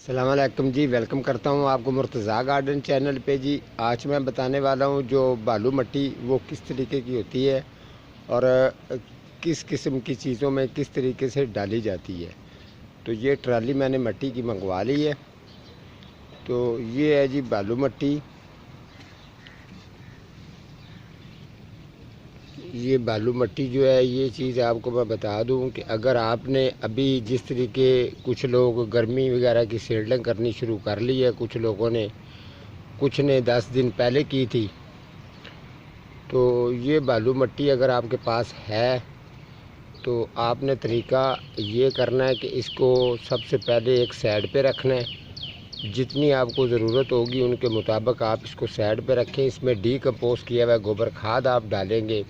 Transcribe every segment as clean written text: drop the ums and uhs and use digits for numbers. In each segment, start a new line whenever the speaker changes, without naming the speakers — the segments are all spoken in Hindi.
अस्सलाम वालेकुम जी। वेलकम करता हूँ आपको मुर्तज़ा गार्डन चैनल पे जी। आज मैं बताने वाला हूँ जो बालू मिट्टी वो किस तरीके की होती है और किस किस्म की चीज़ों में किस तरीके से डाली जाती है। तो ये ट्राली मैंने मिट्टी की मंगवा ली है। तो ये है जी बालू मिट्टी। ये बालू मिट्टी जो है, ये चीज़ आपको मैं बता दूं कि अगर आपने अभी जिस तरीके कुछ लोग गर्मी वगैरह की सेटलिंग करनी शुरू कर ली है, कुछ ने 10 दिन पहले की थी, तो ये बालू मिट्टी अगर आपके पास है तो आपने तरीका ये करना है कि इसको सबसे पहले एक साइड पे रखना है। जितनी आपको ज़रूरत होगी उनके मुताबिक आप इसको साइड पे रखें। इसमें डीकम्पोज़ किया हुआ गोबर खाद आप डालेंगे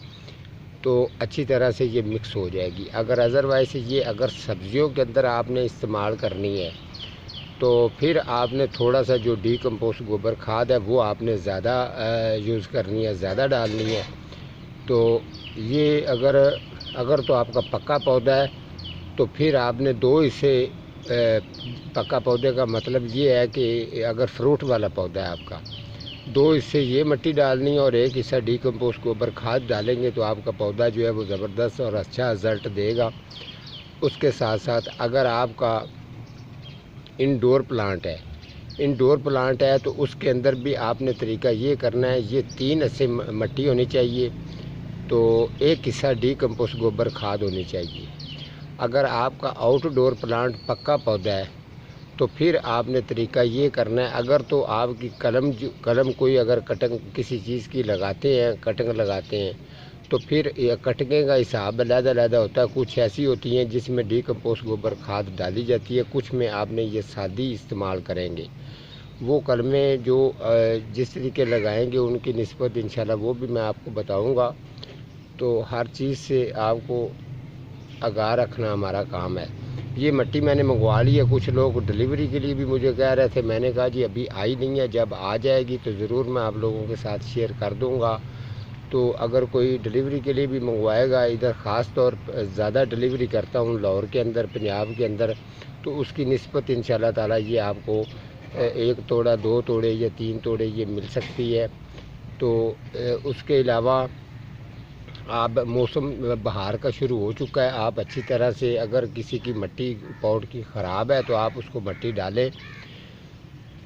तो अच्छी तरह से ये मिक्स हो जाएगी। अगर अदरवाइज़ ये अगर सब्ज़ियों के अंदर आपने इस्तेमाल करनी है तो फिर आपने थोड़ा सा जो डीकम्पोज़ गोबर खाद है वो आपने ज़्यादा यूज़ करनी है, ज़्यादा डालनी है। तो ये अगर तो आपका पक्का पौधा है तो फिर आपने 2 हिस्से, पक्का पौधे का मतलब ये है कि अगर फ्रूट वाला पौधा है आपका, 2 हिस्से ये मिट्टी डालनी है और 1 हिस्सा डीकम्पोज़ गोबर खाद डालेंगे तो आपका पौधा जो है वो ज़बरदस्त और अच्छा रिज़ल्ट देगा। उसके साथ साथ अगर आपका इंडोर प्लांट है तो उसके अंदर भी आपने तरीका ये करना है, ये 3 हिस्से मिट्टी होनी चाहिए तो 1 हिस्सा डीकम्पोज़ गोबर खाद होनी चाहिए। अगर आपका आउटडोर प्लांट पक्का पौधा है तो फिर आपने तरीका ये करना है, अगर तो आपकी कलम कोई अगर कटिंग किसी चीज़ की लगाते हैं, कटिंग लगाते हैं, तो फिर कटिंग का हिसाब अलग-अलग होता है। कुछ ऐसी होती हैं जिसमें डीकम्पोज़ गोबर खाद डाली जाती है, कुछ में आपने ये सादी इस्तेमाल करेंगे। वो कलमें जो जिस तरीके लगाएंगे उनकी निस्बत इंशाल्लाह वो भी मैं आपको बताऊंगा। तो हर चीज़ से आपको आगाह रखना हमारा काम है। ये मिट्टी मैंने मंगवा ली है। कुछ लोग डिलीवरी के लिए भी मुझे कह रहे थे, मैंने कहा जी अभी आई नहीं है, जब आ जाएगी तो ज़रूर मैं आप लोगों के साथ शेयर कर दूंगा। तो अगर कोई डिलीवरी के लिए भी मंगवाएगा, इधर ख़ास तौर पर ज़्यादा डिलीवरी करता हूँ लाहौर के अंदर, पंजाब के अंदर, तो उसकी निस्बत इंशाल्लाह ताला ये आपको 1 तोड़ा 2 तोड़े या 3 तोड़े ये मिल सकती है। तो उसके अलावा आप मौसम बहार का शुरू हो चुका है। आप अच्छी तरह से, अगर किसी की मिट्टी पॉट की ख़राब है तो आप उसको मिट्टी डालें,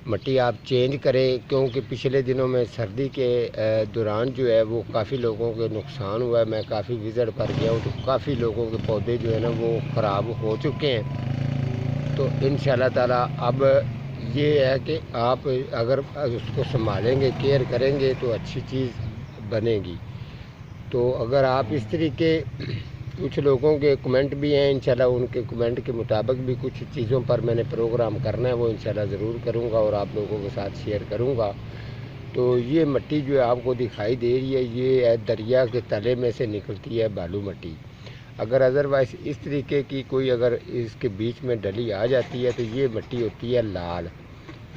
मिट्टी आप चेंज करें, क्योंकि पिछले दिनों में सर्दी के दौरान जो है वो काफ़ी लोगों के नुकसान हुआ है। मैं काफ़ी विज़िट पर गया हूँ तो काफ़ी लोगों के पौधे जो है ना वो ख़राब हो चुके हैं। तो इंशाल्लाह ताला अब ये है कि आप अगर उसको संभालेंगे, केयर करेंगे तो अच्छी चीज़ बनेगी। तो अगर आप इस तरीके, कुछ लोगों के कमेंट भी हैं, इंशाल्लाह उनके कमेंट के मुताबिक भी कुछ चीज़ों पर मैंने प्रोग्राम करना है, वो इंशाल्लाह ज़रूर करूँगा और आप लोगों के साथ शेयर करूँगा। तो ये मिट्टी जो आपको दिखाई दे रही है ये दरिया के तले में से निकलती है बालू मिट्टी। अगर अदरवाइज़ इस तरीके की कोई अगर इसके बीच में डली आ जाती है तो ये मिट्टी होती है लाल।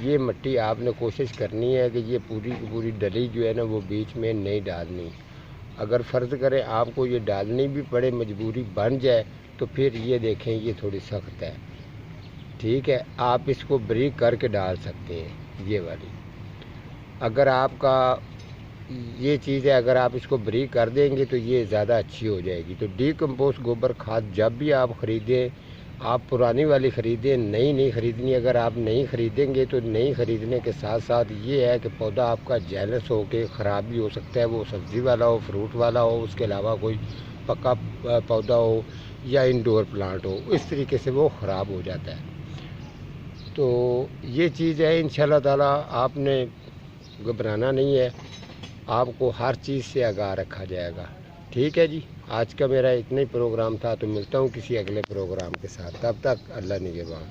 ये मिट्टी आपने कोशिश करनी है कि ये पूरी की पूरी डली जो है ना वो बीच में नहीं डालनी। अगर फ़र्ज़ करें आपको ये डालनी भी पड़े, मजबूरी बन जाए, तो फिर ये देखें ये थोड़ी सख्त है, ठीक है, आप इसको ब्रीक करके डाल सकते हैं ये वाली। अगर आपका ये चीज़ है, अगर आप इसको ब्रीक कर देंगे तो ये ज़्यादा अच्छी हो जाएगी। तो डीकम्पोज़ गोबर खाद जब भी आप ख़रीदें, आप पुरानी वाली ख़रीदें, नई नहीं ख़रीदनी। अगर आप नई ख़रीदेंगे तो नई ख़रीदने के साथ साथ ये है कि पौधा आपका जेलस हो के ख़राब भी हो सकता है, वो सब्ज़ी वाला हो, फ्रूट वाला हो, उसके अलावा कोई पक्का पौधा हो या इंडोर प्लांट हो, इस तरीके से वो ख़राब हो जाता है। तो ये चीज़ है, इंशाल्लाह ताला आपने घबराना नहीं है, आपको हर चीज़ से आगाह रखा जाएगा। ठीक है जी, आज का मेरा इतना ही प्रोग्राम था। तो मिलता हूँ किसी अगले प्रोग्राम के साथ, तब तक अल्लाह निगहबान।